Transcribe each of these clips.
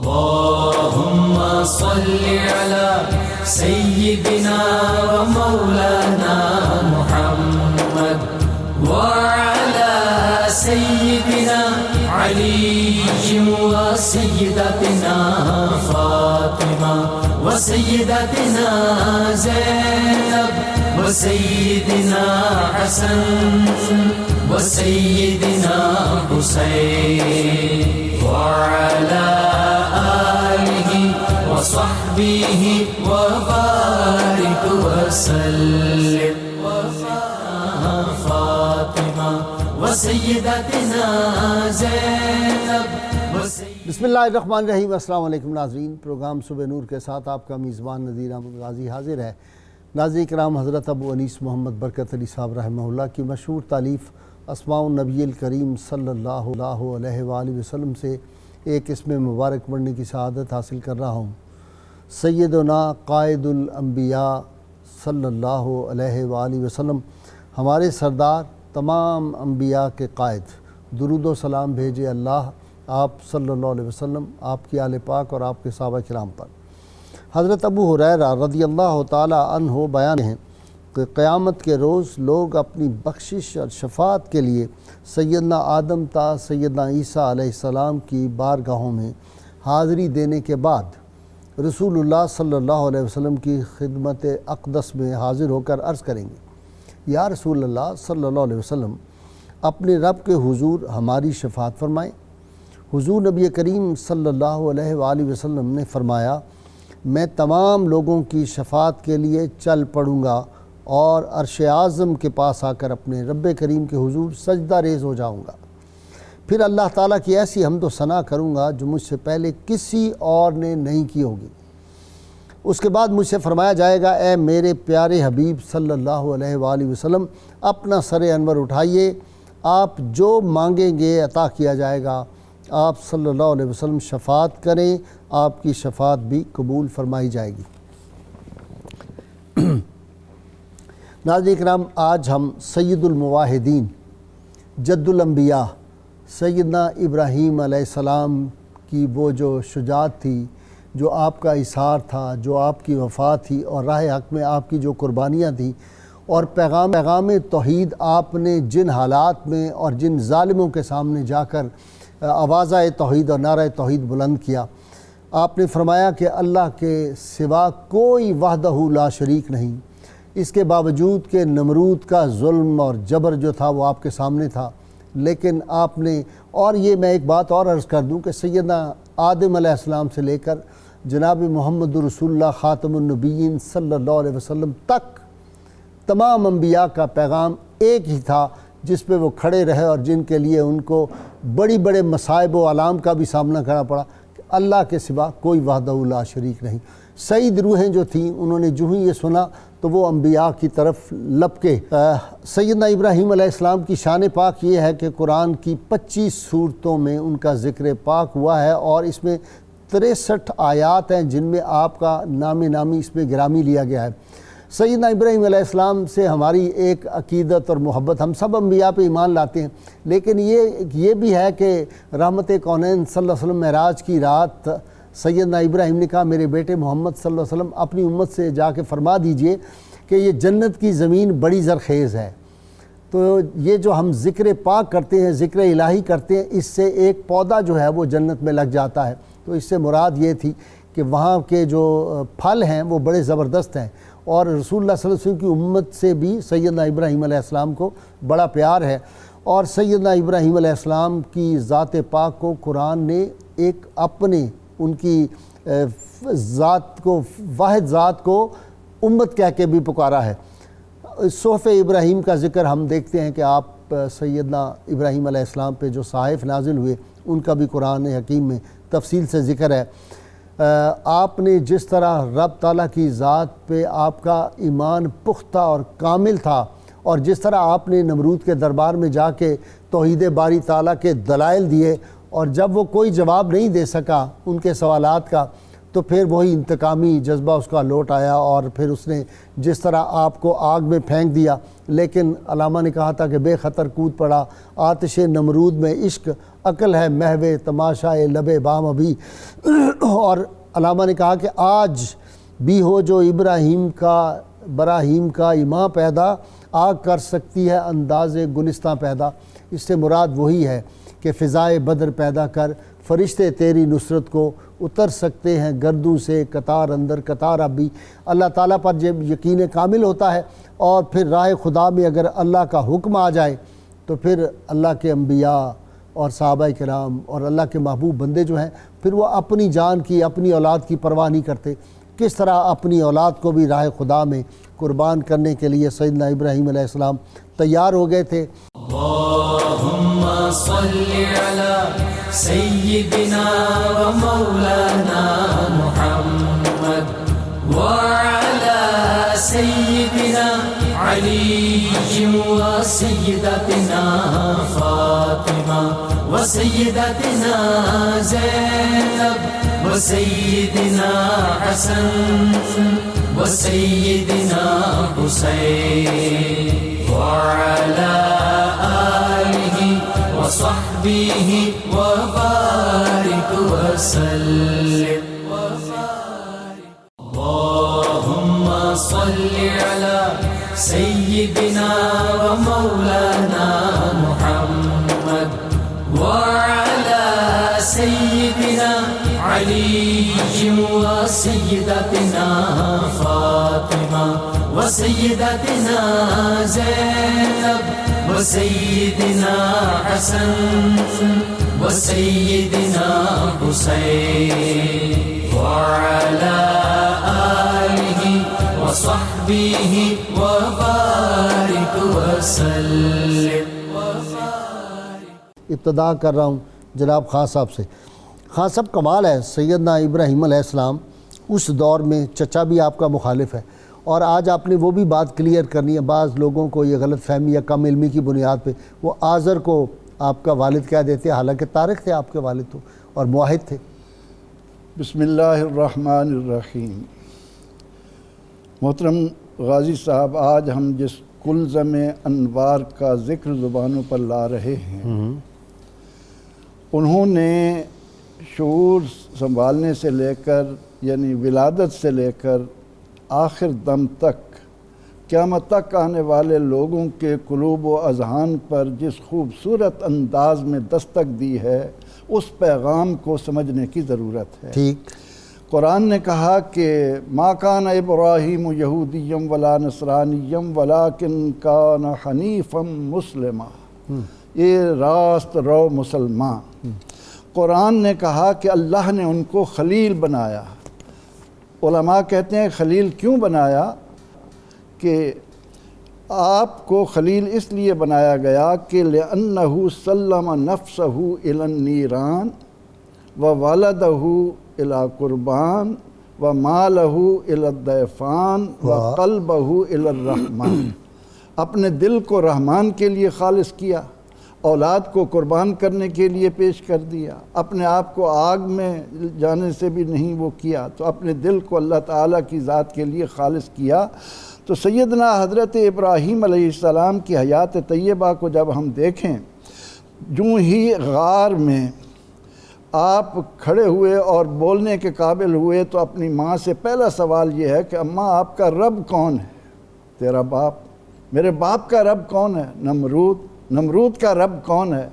اللهم صل على سيدنا ومولانا محمد وعلى سيدنا علي وسيدتنا فاطمة وسيدتنا زينب وسيدنا حسن وسيدنا حسين وعلى آله وصحبه وبارك وسلم فاطمة وسيدتنا زينب. بسم اللہ الرحمن الرحیم. السلام علیکم ناظرین. پروگرام صبح نور کے ساتھ آپ کا میزبان نذیر احمد غازی حاضر ہے. ناظرین کرام، حضرت ابو انیس محمد برکت علی صاحب رحمہ اللہ کی مشہور تالیف اسماء النبی الکریم صلی اللہ علیہ وآلہ وسلم سے ایک اسم مبارک پڑھنے کی سعادت حاصل کر رہا ہوں. سیدنا قائد الانبیاء صلی اللہ علیہ وآلہ وسلم، ہمارے سردار، تمام انبیاء کے قائد، درود و سلام بھیجے اللہ آپ صلی اللہ علیہ وسلم، آپ کی آل پاک اور آپ کے صحابہ کرام پر. حضرت ابو ہریرہ رضی اللہ تعالی عنہ بیان ہیں کہ قیامت کے روز لوگ اپنی بخشش اور شفاعت کے لیے سیدنا آدم تا سیدنا عیسیٰ علیہ السلام کی بارگاہوں میں حاضری دینے کے بعد رسول اللہ صلی اللہ علیہ وسلم کی خدمت اقدس میں حاضر ہو کر عرض کریں گے، یا رسول اللہ صلی اللہ علیہ وسلم، اپنے رب کے حضور ہماری شفاعت فرمائیں. حضور نبی کریم صلی اللہ علیہ وآلہ وسلم نے فرمایا، میں تمام لوگوں کی شفاعت کے لیے چل پڑوں گا اور عرش اعظم کے پاس آ کر اپنے رب کریم کے حضور سجدہ ریز ہو جاؤں گا. پھر اللہ تعالیٰ کی ایسی حمد و ثنا کروں گا جو مجھ سے پہلے کسی اور نے نہیں کی ہوگی. اس کے بعد مجھ سے فرمایا جائے گا، اے میرے پیارے حبیب صلی اللہ علیہ وآلہ وسلم، اپنا سر انور اٹھائیے، آپ جو مانگیں گے عطا کیا جائے گا. آپ صلی اللہ علیہ وسلم شفاعت کریں، آپ کی شفاعت بھی قبول فرمائی جائے گی. ناظرین کرام، آج ہم سید المواحدین، جد الانبیاء، سیدنا ابراہیم علیہ السلام کی وہ جو شجاعت تھی، جو آپ کا اظہار تھا، جو آپ کی وفا تھی اور راہ حق میں آپ کی جو قربانیاں تھیں، اور پیغام توحید آپ نے جن حالات میں اور جن ظالموں کے سامنے جا کر آوازہ توحید اور نعرہ توحید بلند کیا. آپ نے فرمایا کہ اللہ کے سوا کوئی وحدہ لا شریک نہیں. اس کے باوجود کہ نمرود کا ظلم اور جبر جو تھا وہ آپ کے سامنے تھا، لیکن آپ نے، اور یہ میں ایک بات اور عرض کر دوں کہ سیدنا آدم علیہ السلام سے لے کر جناب محمد رسول اللہ خاتم النبیین صلی اللہ علیہ وسلم تک تمام انبیاء کا پیغام ایک ہی تھا، جس پہ وہ کھڑے رہے اور جن کے لیے ان کو بڑے مصائب و علام کا بھی سامنا کرنا پڑا کہ اللہ کے سوا کوئی وحدہ لا شریک نہیں. سعید روحیں جو تھیں، انہوں نے جو ہی یہ سنا تو وہ انبیاء کی طرف لپکے. سیدنا ابراہیم علیہ السلام کی شان پاک یہ ہے کہ قرآن کی 25 سورتوں میں ان کا ذکر پاک ہوا ہے، اور اس میں 63 آیات ہیں جن میں آپ کا نامی اس میں گرامی لیا گیا ہے. سیدنا ابراہیم علیہ السلام سے ہماری ایک عقیدت اور محبت، ہم سب انبیاء پہ ایمان لاتے ہیں، لیکن یہ بھی ہے کہ رحمت کونین صلی اللہ علیہ وسلم معراج کی رات سیدنا ابراہیم نے کہا، میرے بیٹے محمد صلی اللہ علیہ وسلم اپنی امت سے جا کے فرما دیجئے کہ یہ جنت کی زمین بڑی زرخیز ہے. تو یہ جو ہم ذکر پاک کرتے ہیں، ذکر الہی کرتے ہیں، اس سے ایک پودا جو ہے وہ جنت میں لگ جاتا ہے. تو اس سے مراد یہ تھی کہ وہاں کے جو پھل ہیں وہ بڑے زبردست ہیں، اور رسول اللہ صلی اللہ علیہ وسلم کی امت سے بھی سیدنا ابراہیم علیہ السلام کو بڑا پیار ہے. اور سیدنا ابراہیم علیہ السلام کی ذات پاک کو قرآن نے ایک اپنے ان کی ذات کو، واحد ذات کو امت کہہ کے بھی پکارا ہے. صحف ابراہیم کا ذکر ہم دیکھتے ہیں کہ آپ سیدنا ابراہیم علیہ السلام پہ جو صحائف نازل ہوئے ان کا بھی قرآن حکیم میں تفصیل سے ذکر ہے. آپ نے جس طرح رب تعالیٰ کی ذات پہ آپ کا ایمان پختہ اور کامل تھا، اور جس طرح آپ نے نمرود کے دربار میں جا کے توحید باری تعالیٰ کے دلائل دیے، اور جب وہ کوئی جواب نہیں دے سکا ان کے سوالات کا، تو پھر وہی انتقامی جذبہ اس کا لوٹ آیا اور پھر اس نے جس طرح آپ کو آگ میں پھینک دیا، لیکن علامہ نے کہا تھا کہ بے خطر کود پڑا آتش نمرود میں، عشق عقل ہے محو تماشائے لب بام ابھی۔ اور علامہ نے کہا کہ آج بھی ہو جو براہیم کا ایماں پیدا، آگ کر سکتی ہے انداز گلستاں پیدا۔ اس سے مراد وہی ہے کہ فضائے بدر پیدا کر، فرشتے تیری نصرت کو اتر سکتے ہیں گردوں سے قطار اندر قطار اب بھی۔ اللہ تعالیٰ پر جب یقین کامل ہوتا ہے اور پھر راہ خدا میں اگر اللہ کا حکم آ جائے تو پھر اللہ کے انبیاء اور صحابہ کرام اور اللہ کے محبوب بندے جو ہیں پھر وہ اپنی جان کی اپنی اولاد کی پرواہ نہیں کرتے۔ کس طرح اپنی اولاد کو بھی راہ خدا میں قربان کرنے کے لیے سیدنا ابراہیم علیہ السلام تیار ہو گئے تھے۔ اللہم صلی علی سیدنا و مولانا محمد وعلی سیدنا علی و سیدتنا فاطمہ و سیدتنا زینب و سیدنا حسن و سیدنا حسین وعلى آله وصحبه وبارك وسلم اللهم صل على سيدنا ومولانا محمد وعلى سيدنا علي وسيدتنا فاطمة وسيدتنا زينب وسيدنا حسن وسيدنا حسين وعلى آله وصحبه وبارك وسلم۔ ابتدا کر رہا ہوں جناب خان صاحب سے۔ خان صاحب کمال ہے، سیدنا ابراہیم علیہ السلام اس دور میں چچا بھی آپ کا مخالف ہے، اور آج آپ نے وہ بھی بات کلیئر کرنی ہے۔ بعض لوگوں کو یہ غلط فہمی یا کم علمی کی بنیاد پہ وہ آزر کو آپ کا والد کہہ دیتے ہیں، حالانکہ طارق تھے آپ کے والد تو اور موحد تھے۔ بسم اللہ الرحمن الرحیم۔ محترم غازی صاحب، آج ہم جس کلزم انوار کا ذکر زبانوں پر لا رہے ہیں، انہوں نے شعور سنبھالنے سے لے کر یعنی ولادت سے لے کر آخر دم تک قیامت تک آنے والے لوگوں کے قلوب و اذہان پر جس خوبصورت انداز میں دستک دی ہے، اس پیغام کو سمجھنے کی ضرورت ہے۔ ٹھیک، قرآن نے کہا کہ ما کان ابراہیم یہودیم ولا نصرانیم ولیکن کان حنیفا مسلما، یہ راست رو مسلمان۔ قرآن نے کہا کہ اللہ نے ان کو خلیل بنایا۔ علماء کہتے ہیں خلیل کیوں بنایا؟ کہ آپ کو خلیل اس لیے بنایا گیا کہ لِأَنَّهُ سَلَّمَ نَفْسَهُ إِلَى النِّيرَانِ وَوَلَدَهُ إِلَى قُرْبَانِ وَمَالَهُ إِلَى الضَّيْفَانِ وَقَلْبَهُ إِلَى الرَّحْمَانِ، اپنے دل کو رحمان کے لیے خالص کیا، اولاد کو قربان کرنے کے لیے پیش کر دیا، اپنے آپ کو آگ میں جانے سے بھی نہیں وہ کیا، تو اپنے دل کو اللہ تعالیٰ کی ذات کے لیے خالص کیا۔ تو سیدنا حضرت ابراہیم علیہ السلام کی حیات طیبہ کو جب ہم دیکھیں، جو ہی غار میں آپ کھڑے ہوئے اور بولنے کے قابل ہوئے تو اپنی ماں سے پہلا سوال یہ ہے کہ اماں آپ کا رب کون ہے؟ تیرا باپ۔ میرے باپ کا رب کون ہے؟ نمرود کا رب کون ہے؟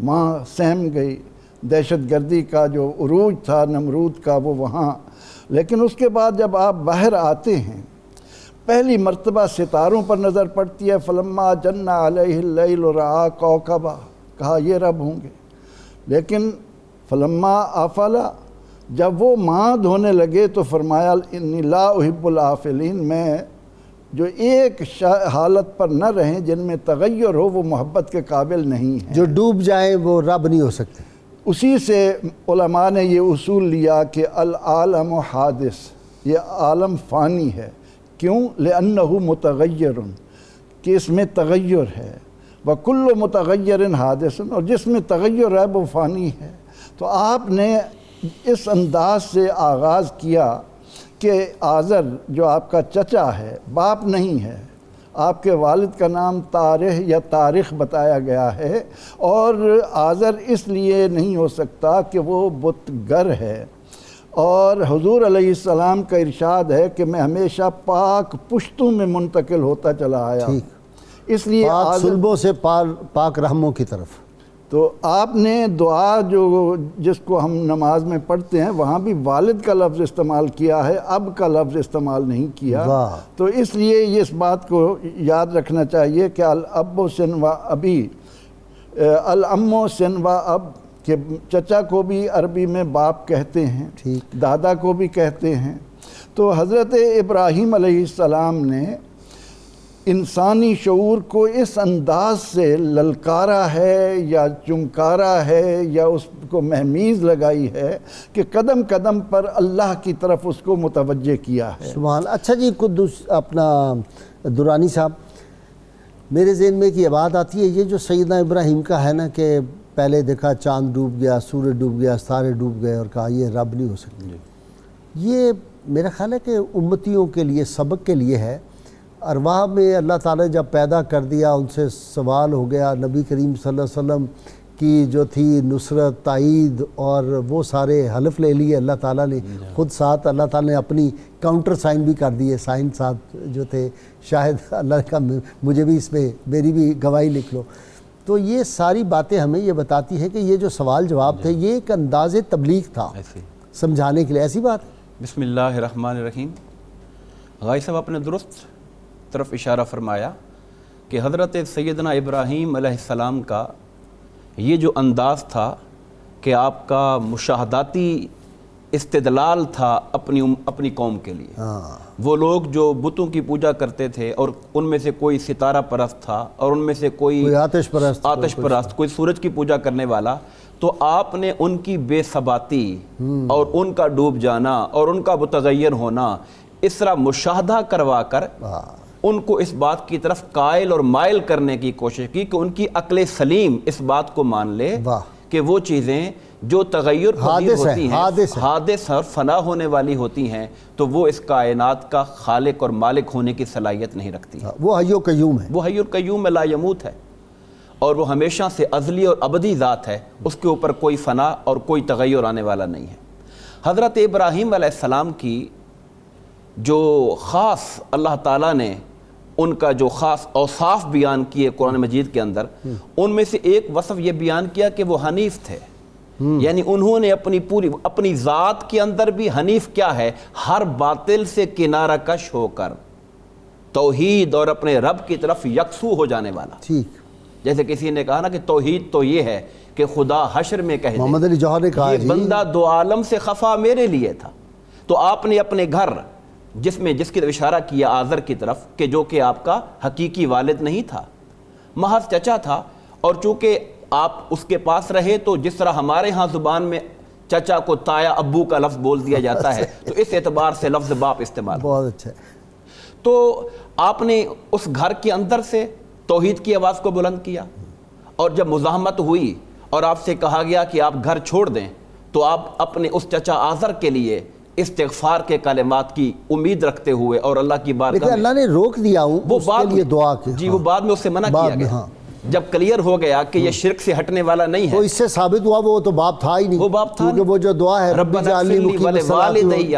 ماں سہم گئی، دہشت گردی کا جو عروج تھا نمرود کا وہ وہاں۔ لیکن اس کے بعد جب آپ باہر آتے ہیں، پہلی مرتبہ ستاروں پر نظر پڑتی ہے، فلما جن علیہ اللیل رأى کوكبا، کہا یہ رب ہوں گے۔ لیکن فلما آفلا، جب وہ ماں دھونے لگے تو فرمایا انی لا احب الآفلین، میں جو ایک حالت پر نہ رہیں جن میں تغیر ہو وہ محبت کے قابل نہیں ہیں، جو ڈوب جائیں وہ رب نہیں ہو سکتے۔ اسی سے علماء نے یہ اصول لیا کہ العالم حادث، یہ عالم فانی ہے۔ کیوں؟ لأنہ متغیر، کہ اس میں تغیر ہے، وکل متغیر حادث، اور جس میں تغیر ہے وہ فانی ہے۔ تو آپ نے اس انداز سے آغاز کیا کہ آذر جو آپ کا چچا ہے، باپ نہیں ہے، آپ کے والد کا نام طارح یا طارق بتایا گیا ہے، اور آذر اس لیے نہیں ہو سکتا کہ وہ بت گر ہے، اور حضور علیہ السلام کا ارشاد ہے کہ میں ہمیشہ پاک پشتوں میں منتقل ہوتا چلا آیا، اس لیے پاک صلبوں سے پاک رحموں کی طرف۔ تو آپ نے دعا جو جس کو ہم نماز میں پڑھتے ہیں وہاں بھی والد کا لفظ استعمال کیا ہے، اب کا لفظ استعمال نہیں کیا، تو اس لیے یہ اس بات کو یاد رکھنا چاہیے کہ الاب سن و ابی، الام سن و اب، کہ چچا کو بھی عربی میں باپ کہتے ہیں، دادا کو بھی کہتے ہیں۔ تو حضرت ابراہیم علیہ السلام نے انسانی شعور کو اس انداز سے للکارا ہے یا چمکارا ہے یا اس کو مہمیز لگائی ہے کہ قدم قدم پر اللہ کی طرف اس کو متوجہ کیا ہے۔ سبحان۔ اچھا جی، اپنا درانی صاحب، میرے ذہن میں یہ بات آتی ہے، یہ جو سیدنا ابراہیم کا ہے نا کہ پہلے دیکھا چاند ڈوب گیا، سورج ڈوب گیا، ستارے ڈوب گئے اور کہا یہ رب نہیں ہو سکتی، یہ میرا خیال ہے کہ امتیوں کے لیے سبق کے لیے ہے۔ ارواح میں اللہ تعالیٰ جب پیدا کر دیا، ان سے سوال ہو گیا، نبی کریم صلی اللہ علیہ وسلم کی جو تھی نصرت، تائید اور وہ سارے حلف لے لیے اللہ تعالیٰ نے خود ساتھ، اللہ تعالیٰ نے اپنی کاؤنٹر سائن بھی کر دیے، سائن ساتھ جو تھے، شاید اللہ کا مجھے بھی اس میں میری بھی گواہی لکھ لو۔ تو یہ ساری باتیں ہمیں یہ بتاتی ہیں کہ یہ جو سوال جواب تھے یہ ایک انداز تبلیغ تھا سمجھانے کے لیے، ایسی بات۔ بسم اللہ الرحمن الرحیم۔ غائی صاحب آپ نے درست طرف اشارہ فرمایا کہ حضرت سیدنا ابراہیم علیہ السلام کا یہ جو انداز تھا کہ آپ کا مشاہداتی استدلال تھا اپنی قوم کے لیے، وہ لوگ جو بتوں کی پوجا کرتے تھے اور ان میں سے کوئی ستارہ پرست تھا اور ان میں سے کوئی آتش پرست، کوئی سورج کی پوجا کرنے والا، تو آپ نے ان کی بے ثباتی اور ان کا ڈوب جانا اور ان کا متغیر ہونا اس طرح مشاہدہ کروا کر ان کو اس بات کی طرف قائل اور مائل کرنے کی کوشش کی کہ ان کی عقل سلیم اس بات کو مان لے کہ وہ چیزیں جو تغیر پذیر ہوتی ہیں، حادث اور فنا ہونے والی ہوتی ہیں، تو وہ اس کائنات کا خالق اور مالک ہونے کی صلاحیت نہیں رکھتی۔ وہ حی و قیوم ہے، وہ حی القیوم لا یموت ہے، اور وہ ہمیشہ سے ازلی اور ابدی ذات ہے، اس کے اوپر کوئی فنا اور کوئی تغیر آنے والا نہیں ہے۔ حضرت ابراہیم علیہ السلام کی جو خاص اللہ تعالیٰ نے ان کا جو خاص اوصاف بیان کیے قرآن مجید کے اندر، ان میں سے ایک وصف یہ بیان کیا کہ وہ حنیف تھے، یعنی انہوں نے اپنی ذات کے اندر بھی حنیف کیا ہے، ہر باطل سے کنارہ کش ہو کر توحید اور اپنے رب کی طرف یکسو ہو جانے والا۔ ٹھیک، جیسے کسی نے کہا نا کہ توحید تو یہ ہے کہ خدا حشر میں کہہ دے، محمد علی جوہر نے کہا یہ بندہ دو عالم سے خفا میرے لیے تھا۔ تو آپ نے اپنے گھر جس کی طرف اشارہ کیا آذر کی طرف، کہ جو کہ آپ کا حقیقی والد نہیں تھا، محض چچا تھا، اور چونکہ آپ اس کے پاس رہے تو جس طرح ہمارے ہاں زبان میں چچا کو تایا ابو کا لفظ بول دیا جاتا ہے، تو اس اعتبار سے لفظ باپ استعمال۔ بہت اچھا۔ تو آپ نے اس گھر کے اندر سے توحید کی آواز کو بلند کیا، اور جب مزاحمت ہوئی اور آپ سے کہا گیا کہ آپ گھر چھوڑ دیں، تو آپ اپنے اس چچا آذر کے لیے استغفار کے کلمات کی امید رکھتے ہوئے اور اللہ کی بارگاہ میں، اللہ نے روک دیا ہوں وہ اس کے لیے دعا کی، جی وہ بعد میں اس سے منع کیا گیا، جب کلیئر ہو گیا کہ یہ شرک سے ہٹنے والا نہیں ہے، تو اس سے ثابت ہوا وہ تو باپ تھا ہی نہیں، وہ باپ تھا، کیونکہ وہ جو دعا ہے ربنا اغفر لی ولوالدی،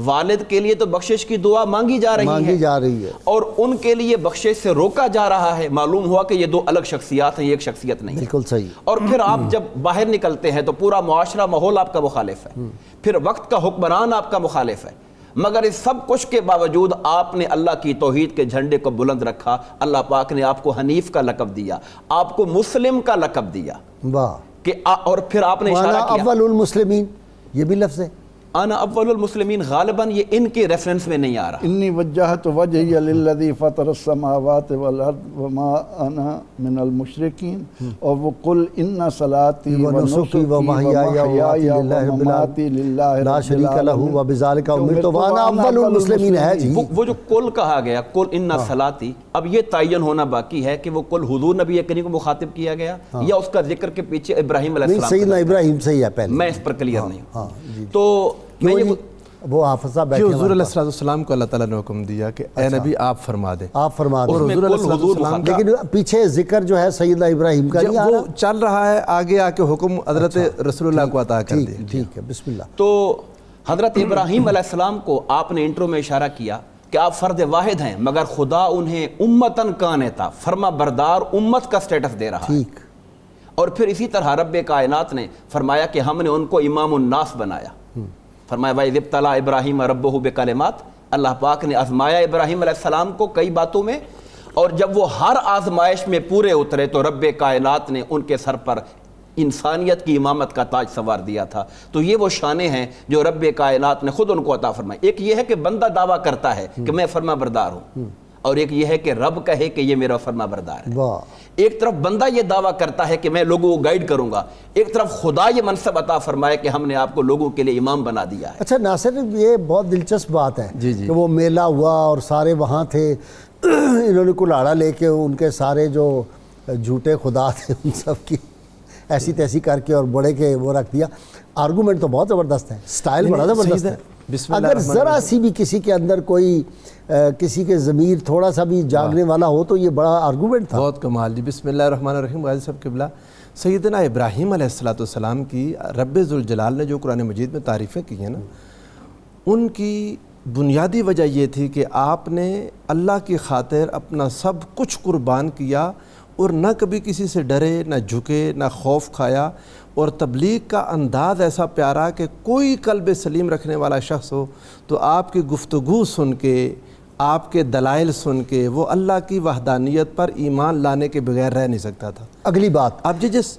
والد کے لیے تو بخشش کی دعا مانگی جا رہی ہے اور ان کے لیے بخشش سے روکا جا رہا ہے۔ معلوم ہوا کہ یہ دو الگ شخصیات ہیں، یہ ایک شخصیت نہیں ہے۔ بالکل صحیح۔ اور پھر آپ جب باہر نکلتے ہیں تو پورا معاشرہ ماحول آپ کا مخالف ہے، پھر وقت کا حکمران آپ کا مخالف ہے، مگر اس سب کچھ کے باوجود آپ نے اللہ کی توحید کے جھنڈے کو بلند رکھا۔ اللہ پاک نے آپ کو حنیف کا لقب دیا، آپ کو مسلم کا لقب دیا، واہ، کہ اور پھر آپ نے اشارہ کیا اول المسلمین، یہ بھی لفظ ہے، انا اول المسلمین غالباً یہ ان کے ریفرنس میں نہیں آ رہا. انی وجہت وجہی للذی فطر السماوات والارض وما انا من المشرکین اور وہ قل ان صلاتی ونسکی ومحیای ومماتی للہ لا شریک لہ وبذالک امرت وانا اول المسلمین ہے جی. وہ جو کل کہا گیا قل ان صلاتی، اب یہ تعین ہونا باقی ہے کہ وہ کل حضور نبی کریم کو مخاطب کیا گیا یا اس کا ذکر کے پیچھے ابراہیم علیہ السلام. سیدنا ابراہیم سے ہی ہے پہلے، میں اس پر کلیئر نہیں ہوں. تو میں یہ وہ حافظ صاحب کہ بیٹھے حضور علیہ السلام کو اللہ تعالیٰ نے حکم دیا کہ اے نبی آپ فرما دیں، آپ فرما دیں، اور حضور علیہ السلام کا لیکن پیچھے ذکر جو ہے سیدنا ابراہیم کا نہیں آ وہ رہا. چل رہا ہے، آگے آ کے حکم حضرت رسول اللہ کو عطا کر دیا. ٹھیک ہے، بسم اللہ. تو حضرت ابراہیم علیہ السلام کو آپ نے انٹرو میں اشارہ کیا کہ آپ فرد واحد ہیں، مگر خدا انہیں امتن قانتا، فرما بردار امت کا سٹیٹس دے رہا ہے. ٹھیک. اور پھر اسی طرح رب کائنات نے فرمایا کہ ہم نے ان کو امام الناس بنایا. فرمایا وَإِذِ ابْتَلَىٰ إِبْرَاهِيمَ رَبُّهُ بِكَلِمَاتٍ، اللہ پاک نے آزمایا ابراہیم علیہ السلام کو کئی باتوں میں، اور جب وہ ہر آزمائش میں پورے اترے تو رب کائنات نے ان کے سر پر انسانیت کی امامت کا تاج سوار دیا تھا. تو یہ وہ شانیں ہیں جو رب کائنات نے خود ان کو عطا فرمائی. ایک یہ ہے کہ بندہ دعویٰ کرتا ہے کہ میں فرما بردار ہوں، اور ایک یہ ہے کہ رب کہے کہ یہ میرا فرما بردار ہے. ایک طرف بندہ یہ دعویٰ کرتا ہے کہ میں لوگوں کو گائیڈ کروں گا، ایک طرف خدا یہ منصب عطا فرمائے کہ ہم نے آپ کو لوگوں کے لیے امام بنا دیا ہے. اچھا ناصر، یہ بہت دلچسپ بات ہے کہ وہ میلہ ہوا اور سارے وہاں تھے، انہوں نے کلاڑا لے کے ان کے سارے جو جھوٹے خدا تھے ان سب کی ایسی تیسی کر کے اور بڑے کے وہ رکھ دیا. آرگومنٹ تو بہت زبردست ہے، سٹائل بڑا زبردست ہے. اگر ذرا سی بھی کسی کے اندر کوئی کسی کے ضمیر تھوڑا سا بھی جاگنے والا ہو تو یہ بڑا آرگومنٹ تھا. بہت کمال جی. بسم اللہ الرحمن الرحیم. غازی صاحب قبلہ، سیدنا ابراہیم علیہ السلام کی رب ذوالجلال نے جو قرآن مجید میں تعریفیں کی ہیں نا، ان کی بنیادی وجہ یہ تھی کہ آپ نے اللہ کی خاطر اپنا سب کچھ قربان کیا، اور نہ کبھی کسی سے ڈرے، نہ جھکے، نہ خوف کھایا، اور تبلیغ کا انداز ایسا پیارا کہ کوئی قلب سلیم رکھنے والا شخص ہو تو آپ کی گفتگو سن کے، آپ کے دلائل سن کے وہ اللہ کی وحدانیت پر ایمان لانے کے بغیر رہ نہیں سکتا تھا. اگلی بات، اب جس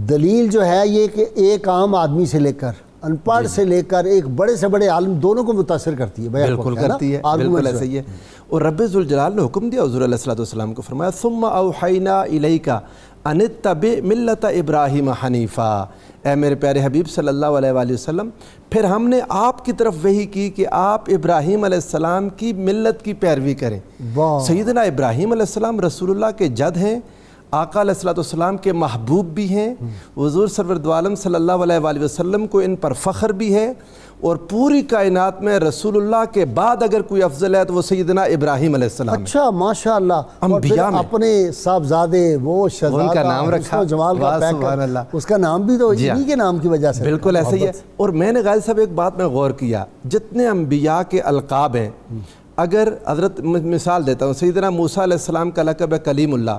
دلیل جو ہے یہ کہ ایک عام آدمی سے لے کر ان پڑھ سے لے کر ایک بڑے سے بڑے عالم دونوں کو متاثر کرتی ہے. بالکل کرتی ہے، بالکل ایسا ہی ہے. اور رب ذوالجلال نے حکم دیا حضور علیہ السلام کو، فرمایا ثم اوحینا الیک ان اتبع ملت ابراہیم حنیفا. اے میرے پیارے حبیب صلی اللہ علیہ وآلہ وسلم، پھر ہم نے آپ کی طرف وحی کی کہ آپ ابراہیم علیہ السلام کی ملت کی پیروی کریں. سیدنا ابراہیم علیہ السلام رسول اللہ کے جد ہیں، آقا علیہ السلام کے محبوب بھی ہیں، حضور سرور دو عالم صلی اللہ علیہ وآلہ وسلم کو ان پر فخر بھی ہے، اور پوری کائنات میں رسول اللہ کے بعد اگر کوئی افضل ہے تو وہ سیدنا ابراہیم علیہ السلام ہے. اچھا ماشاءاللہ. انبیاء میں اپنے صاحبزادے وہ شہزادہ ان کا نام رکھا، جمال کا سبحان اللہ، اس کا نام بھی تو انہی کے نام کی وجہ سے. بالکل ایسا ہی ہے. اور میں نے غازی صاحب ایک بات میں غور کیا، جتنے انبیاء کے القاب ہیں، اگر حضرت مثال دیتا ہوں، سیدنا موسیٰ علیہ السلام کا لقب ہے کلیم اللہ.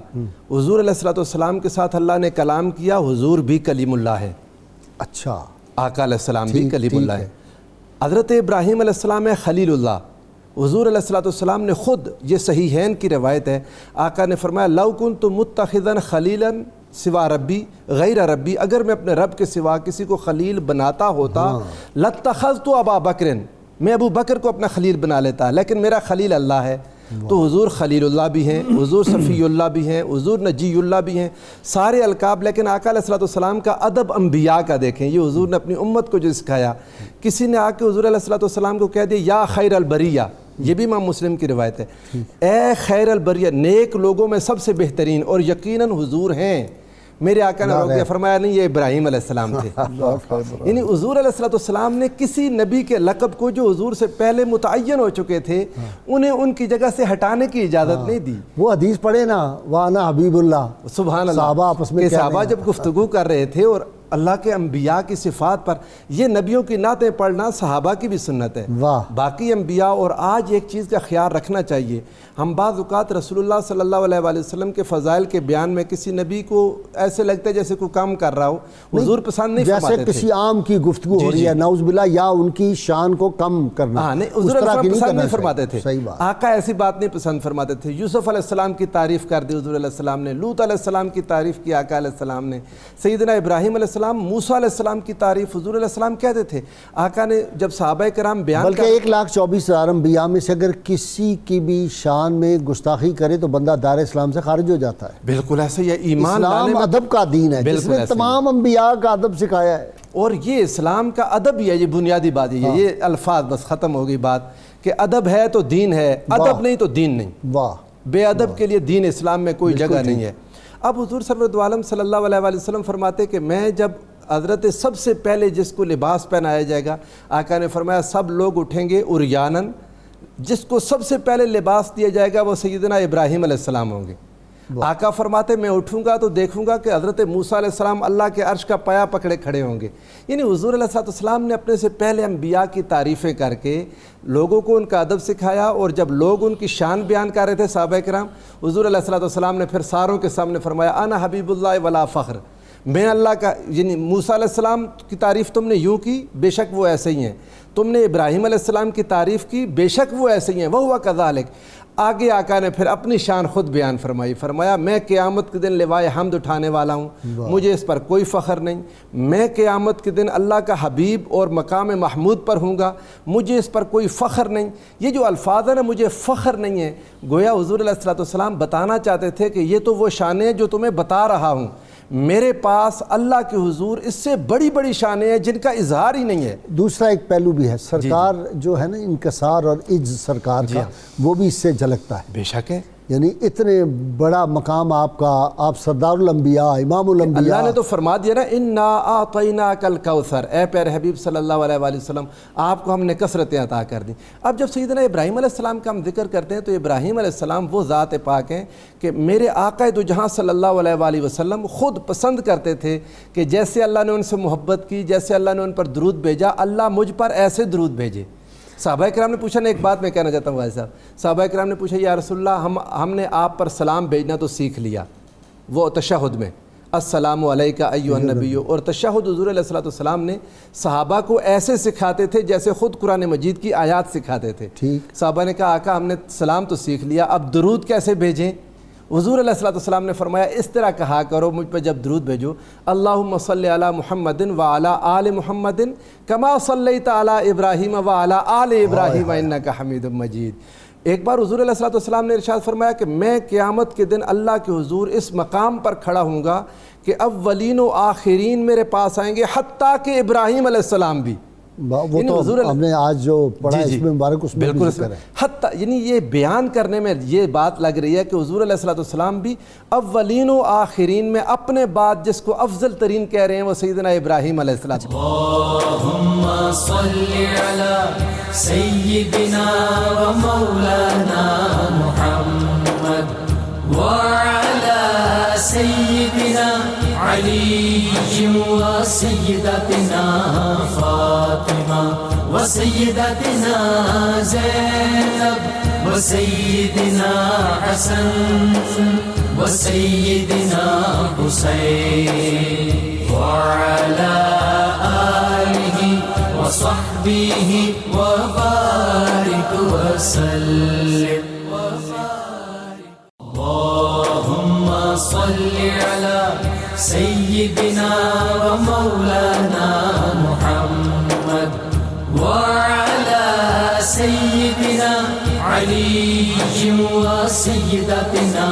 حضور علیہ السلام کے ساتھ اللہ نے کلام کیا، حضور بھی کلیم اللہ ہے. اچھا، آقا علیہ السلام بھی کلیم اللہ ہے. حضرت ابراہیم علیہ السلام ہے خلیل اللہ. حضور علیہ السلام نے خود، یہ صحیحین کی روایت ہے، آقا نے فرمایا لو کنت متخذا خلیلا سوا ربی غیر ربی، اگر میں اپنے رب کے سوا کسی کو خلیل بناتا ہوتا لاتخذت ابا بکر، میں ابو بکر کو اپنا خلیل بنا لیتا، لیکن میرا خلیل اللہ ہے. تو حضور خلیل اللہ بھی ہیں، حضور صفی اللہ بھی ہیں، حضور نجی اللہ بھی ہیں، سارے القاب. لیکن آقا علیہ السلام کا ادب انبیاء کا دیکھیں، یہ حضور نے اپنی امت کو جو سکھایا. کسی نے آ کے حضور علیہ السلام کو کہہ دیا یا خیر البریہ، یہ بھی امام مسلم کی روایت ہے، اے خیر البریہ، نیک لوگوں میں سب سے بہترین، اور یقیناً حضور ہیں. میرے آقا نے روک دیا، فرمایا نہیں، یہ ابراہیم علیہ السلام تھے. یعنی حضور علیہ السلام نے کسی نبی کے لقب کو جو حضور سے پہلے متعین ہو چکے تھے انہیں ان کی جگہ سے ہٹانے کی اجازت نہیں دی. وہ حدیث پڑھے نا، وَأَنَا حبیب اللہ. سبحان اللہ. صحابہ آپس میں صحابہ جب گفتگو کر رہے تھے اور اللہ کے انبیاء کی صفات پر، یہ نبیوں کی نعتیں پڑھنا صحابہ کی بھی سنت ہے. باقی انبیاء. اور آج ایک چیز کا خیال رکھنا چاہیے، ہم بعض اوقات رسول اللہ صلی اللہ علیہ وآلہ وسلم کے فضائل کے بیان میں کسی نبی کو ایسے لگتا ہے جیسے کوئی کام کر رہا ہو، حضور پسند نہیں فرماتے تھے. جیسے کسی عام کی گفتگو ہو رہی ہے، نعوذ باللہ، یا ان کی شان کو کم کرنا. ہاں نہیں، حضور علیہ السلام پسند نہیں فرماتے تھے. صحیح بات. آقا ایسی بات نہیں پسند فرماتے تھے. یوسف علیہ السلام کی تعریف کر دی حضور علیہ السلام نے، لوط علیہ السلام کی تعریف کی آقا علیہ السلام نے، سیدنا ابراہیم علیہ السلام موسیٰ علیہ السلام کی تعریف حضور علیہ السلام کہتے تھے. آقا نے جب صحابہ کرام بیان بلکہ 1,24,000 انبیاء میں سے اگر کسی کی بھی شان میں گستاخی کرے تو بندہ دار اسلام سے خارج ہو جاتا ہے. بالکل ایسے ہی ایمان لانے اسلام میں ادب کا دین ہے جس نے تمام انبیاء کا ادب سکھایا ہے. اور یہ اسلام کا ادب ہی ہے, یہ بنیادی بات ہے. یہ الفاظ بس ختم ہو گئی بات کہ ادب ہے تو دین ہے, ادب نہیں تو دین نہیں. واہ, بے ادب کے لیے دین اسلام میں کوئی جگہ نہیں ہے. اب حضور سرورت عالم صلی اللہ علیہ وآلہ وسلم فرماتے کہ میں جب حضرت سب سے پہلے جس کو لباس پہنایا جائے گا, آقا نے فرمایا سب لوگ اٹھیں گے عریاناً, جس کو سب سے پہلے لباس دیا جائے گا وہ سیدنا ابراہیم علیہ السلام ہوں گے. آقا فرماتے میں اٹھوں گا تو دیکھوں گا کہ حضرت موسیٰ علیہ السلام اللہ کے عرش کا پایا پکڑے کھڑے ہوں گے. یعنی حضور علیہ السلام نے اپنے سے پہلے انبیاء کی تعریفیں کر کے لوگوں کو ان کا ادب سکھایا, اور جب لوگ ان کی شان بیان کر رہے تھے صحابہ کرام, حضور علیہ السلام نے پھر ساروں کے سامنے فرمایا انا حبیب اللہ ولا فخر, میں اللہ کا. یعنی موسیٰ علیہ السلام کی تعریف تم نے یوں کی, بے شک وہ ایسے ہی ہیں. تم نے ابراہیم علیہ السلام کی تعریف کی, بے شک وہ ایسے ہی ہیں. وہ ہوا کذالک. آگے آقا نے پھر اپنی شان خود بیان فرمائی. فرمایا میں قیامت کے دن لوائے حمد اٹھانے والا ہوں, مجھے اس پر کوئی فخر نہیں. میں قیامت کے دن اللہ کا حبیب اور مقام محمود پر ہوں گا, مجھے اس پر کوئی فخر نہیں. یہ جو الفاظ ہیں نا, مجھے فخر نہیں ہے, گویا حضور علیہ السلام بتانا چاہتے تھے کہ یہ تو وہ شانیں ہیں جو تمہیں بتا رہا ہوں, میرے پاس اللہ کے حضور اس سے بڑی بڑی شانیں ہیں جن کا اظہار ہی نہیں ہے. دوسرا ایک پہلو بھی ہے, سرکار جو ہے نا انکسار اور عجز سرکار کا, وہ بھی اس سے جھلکتا ہے. بے شک ہے. یعنی اتنے بڑا مقام آپ کا, آپ سردار الانبیاء, امام الانبیاء. اللہ نے تو فرما دیا نا انا اعطیناک الکوثر, اے پیارے حبیب صلی اللہ علیہ وآلہ وسلم آپ کو ہم نے کثرتیں عطا کر دیں. اب جب سیدنا ابراہیم علیہ السلام کا ہم ذکر کرتے ہیں تو ابراہیم علیہ السلام وہ ذات پاک ہیں کہ میرے آقا دو جہاں صلی اللہ علیہ وآلہ وسلم خود پسند کرتے تھے کہ جیسے اللہ نے ان سے محبت کی, جیسے اللہ نے ان پر درود بھیجا, اللہ مجھ پر ایسے درود بھیجے. صحابہ کرام نے پوچھا نا, ایک بات میں کہنا چاہتا ہوں بھائی صاحب, صحابہ کرام نے پوچھا یا رسول اللہ ہم نے آپ پر سلام بھیجنا تو سیکھ لیا, وہ تشہد میں السلام علیکہ ایھا النبی, اور تشہد حضور علیہ السلام نے صحابہ کو ایسے سکھاتے تھے جیسے خود قرآن مجید کی آیات سکھاتے تھے. صحابہ نے کہا آقا ہم نے سلام تو سیکھ لیا, اب درود کیسے بھیجیں؟ حضور علیہ السلام نے فرمایا اس طرح کہا کرو مجھ پہ جب درود بھیجو, اللہم صلی علی محمد وعلی آل محمد کما صلیت علی ابراہیم وعلی آل ابراہیم انک حمید مجید. ایک بار حضور علیہ السلام نے ارشاد فرمایا کہ میں قیامت کے دن اللہ کے حضور اس مقام پر کھڑا ہوں گا کہ اولین و آخرین میرے پاس آئیں گے, حتیٰ کہ ابراہیم علیہ السلام بھی. وہ تو ہم نے آج جو پڑھا اس میں مبارک اس میں بھی ذکر ہے. حتیٰ یعنی یہ بیان کرنے میں یہ بات لگ رہی ہے کہ حضور علیہ السلام بھی اولین و آخرین میں اپنے بعد جس کو افضل ترین کہہ رہے ہیں وہ سیدنا ابراہیم علیہ السلام. اللہم صلی علی سیدنا و مولانا محمد وعلی سیدنا علی و سیدتنا فاطمہ و سیدتنا زینب و سیدنا حسن و سیدنا حسین وعلی آلہ و صحبہ و بارک وسلم. اللہم صلی علی سیدنا و مولانا محمد وعلی سیدنا علی و سیدتنا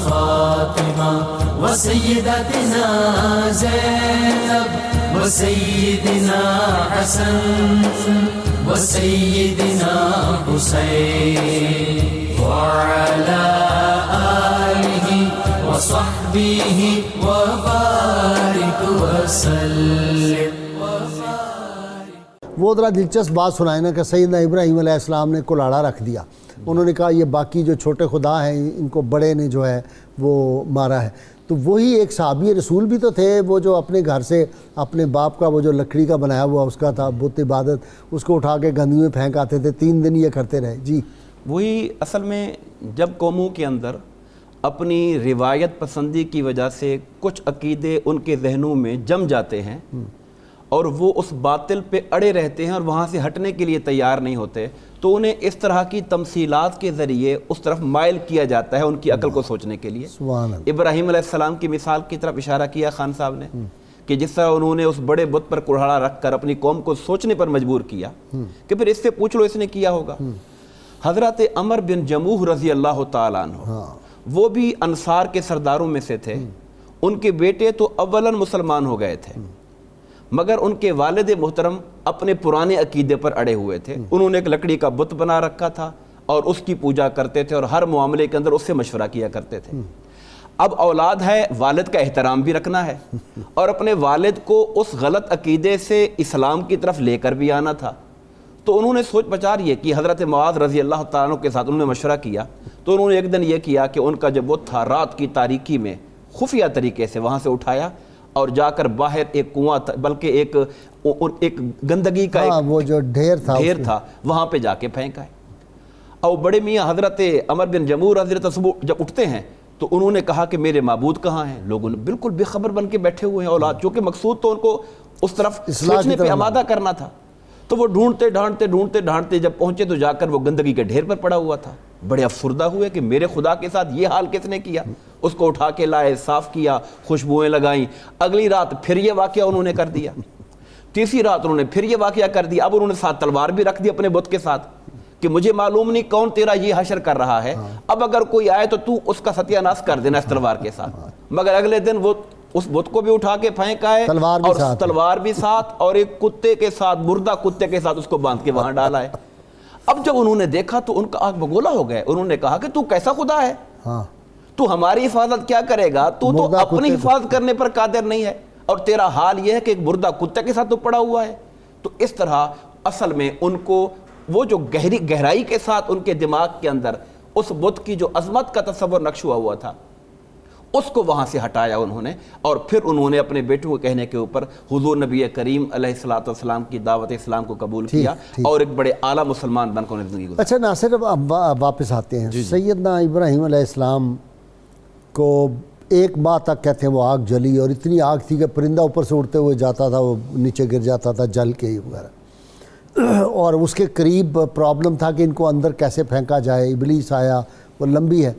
فاطمہ و سیدتنا زینب و سیدنا حسن و سیدنا حسین وعلی آلہ و صحبہ و بارک وسلم. وہ ذرا دلچسپ بات سنائے نا کہ سیدنا ابراہیم علیہ السلام نے کلاڑا رکھ دیا. انہوں نے کہا یہ باقی جو چھوٹے خدا ہیں ان کو بڑے نے جو ہے وہ مارا ہے. تو وہی ایک صحابی رسول بھی تو تھے, وہ جو اپنے گھر سے اپنے باپ کا وہ جو لکڑی کا بنایا ہوا اس کا تھا بت عبادت, اس کو اٹھا کے گندی میں پھینک آتے تھے, 3 دن یہ کرتے رہے. جی وہی اصل میں جب قوموں کے اندر اپنی روایت پسندی کی وجہ سے کچھ عقیدے ان کے ذہنوں میں جم جاتے ہیں اور وہ اس باطل پہ اڑے رہتے ہیں اور وہاں سے ہٹنے کے لیے تیار نہیں ہوتے, تو انہیں اس طرح کی تمثیلات کے ذریعے اس طرف مائل کیا جاتا ہے ان کی عقل کو سوچنے کے لیے. ابراہیم علیہ السلام کی مثال کی طرف اشارہ کیا خان صاحب نے کہ جس طرح انہوں نے اس بڑے بت پر کڑھاڑا رکھ کر اپنی قوم کو سوچنے پر مجبور کیا کہ پھر اس سے پوچھ لو اس نے کیا ہوگا. حضرت عمر بن جموح رضی اللہ تعالیٰ عنہ وہ بھی انصار کے سرداروں میں سے تھے. ان کے بیٹے تو اولاً مسلمان ہو گئے تھے مگر ان کے والد محترم اپنے پرانے عقیدے پر اڑے ہوئے تھے. انہوں نے ایک لکڑی کا بت بنا رکھا تھا اور اس کی پوجا کرتے تھے اور ہر معاملے کے اندر اس سے مشورہ کیا کرتے تھے. اب اولاد ہے، والد کا احترام بھی رکھنا ہے اور اپنے والد کو اس غلط عقیدے سے اسلام کی طرف لے کر بھی آنا تھا. تو انہوں نے سوچ بچار یہ کہ حضرت معاذ رضی اللہ تعالیٰ عنہ کے ساتھ انہوں نے مشورہ کیا. تو انہوں نے ایک دن یہ کیا کہ ان کا جو بت تھا رات کی تاریکی میں خفیہ طریقے سے وہاں سے اٹھایا اور جا کر باہر ایک کنواں تھا، بلکہ ایک گندگی کا وہ جو ڈھیر تھا وہاں پہ جا کے پھینکا ہے. اور بڑے میاں حضرت عمر بن جموح حضرت صبح جب اٹھتے ہیں تو انہوں نے کہا کہ میرے معبود کہاں ہیں. لوگوں نے بالکل بے خبر بن کے بیٹھے ہوئے ہیں اولاد، چونکہ مقصود تو ان کو اس طرف سوچنے پہ آمادہ کرنا تھا. تو وہ ڈھونڈتے جب پہنچے تو جا کر وہ گندگی کے ڈھیر پر پڑا ہوا تھا. بڑے افسردہ ہوئے کہ میرے خدا کے ساتھ یہ حال کس نے کیا. اس کو اٹھا کے لائے، صاف کیا، خوشبوئیں لگائیں. اگلی رات پھر یہ واقعہ انہوں نے کر دیا. تیسری رات انہوں نے پھر یہ واقعہ کر دیا. اب انہوں نے ساتھ تلوار بھی رکھ دی اپنے بت کے ساتھ کہ مجھے معلوم نہیں کون تیرا یہ حشر کر رہا ہے، اب اگر کوئی آئے تو اس کا ستیہ ناش کر دینا اس تلوار کے ساتھ. مگر اگلے دن وہ اس بت کو بھی اٹھا کے پھینکا ہے اور تلوار بھی ساتھ اور ایک کتے کے ساتھ، مردہ کتے کے ساتھ اس کو باندھ کے وہاں ڈالا ہے. اب جب انہوں نے دیکھا تو ان کا آنکھ بگولا ہو گئے. انہوں نے کہا کہ تو کیسا خدا ہے، تو ہماری حفاظت کیا کرے گا، تو اپنی حفاظت کرنے پر قادر نہیں ہے اور تیرا حال یہ ہے کہ ایک مردہ کتے کے ساتھ تو پڑا ہوا ہے. تو اس طرح اصل میں ان کو وہ جو گہرائی کے ساتھ ان کے دماغ کے اندر اس بت کی جو عظمت کا تصور نقش ہوا تھا اس کو وہاں سے ہٹایا انہوں نے. اور پھر انہوں نے اپنے بیٹوں کو کہنے کے اوپر حضور نبی کریم علیہ الصلوۃ والسلام کی دعوت اسلام کو قبول کیا اور ایک بڑے اعلیٰ مسلمان بن کر زندگی گزاری. اچھا ناصر، اب واپس آتے ہیں. سیدنا ابراہیم علیہ السلام کو ایک ماہ تک کہتے ہیں وہ آگ جلی اور اتنی آگ تھی کہ پرندہ اوپر سے اڑتے ہوئے جاتا تھا وہ نیچے گر جاتا تھا جل کے وغیرہ. اور اس کے قریب پرابلم تھا کہ ان کو اندر کیسے پھینکا جائے. ابلیس آیا، وہ لمبی ہے.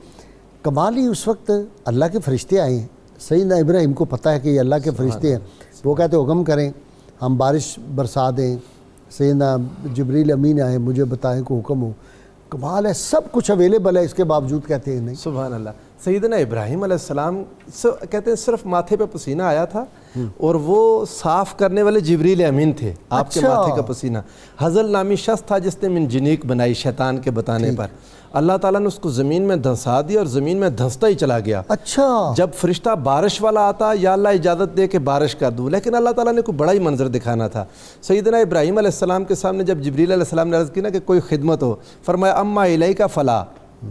کمال ہی اس وقت اللہ کے فرشتے آئے ہیں. سیدنا ابراہیم کو پتہ ہے کہ یہ اللہ کے فرشتے ہیں. وہ کہتے حکم کریں ہم بارش برسا دیں. سیدنا جبریل امین آئے، مجھے بتائیں کو حکم ہو. کمال ہے، سب کچھ اویلیبل ہے، اس کے باوجود کہتے ہیں نہیں. سبحان اللہ. سیدنا ابراہیم علیہ السلام کہتے ہیں صرف ماتھے پہ پسینہ آیا تھا اور وہ صاف کرنے والے جبریل امین تھے. آپ کے ماتھے کا پسینہ حضل نامی شخص تھا جس نے منجنیق بنائی شیطان کے بتانے پر. اللہ تعالیٰ نے اس کو زمین میں دھنسا دیا اور زمین میں دھنستا ہی چلا گیا. اچھا، جب فرشتہ بارش والا آتا یا اللہ اجازت دے کہ بارش کر دوں، لیکن اللہ تعالیٰ نے کوئی بڑا ہی منظر دکھانا تھا. سیدنا ابراہیم علیہ السلام کے سامنے جب جبریل علیہ السلام نے عرض کی نا کہ کوئی خدمت ہو، فرمایا اما الیک فلا،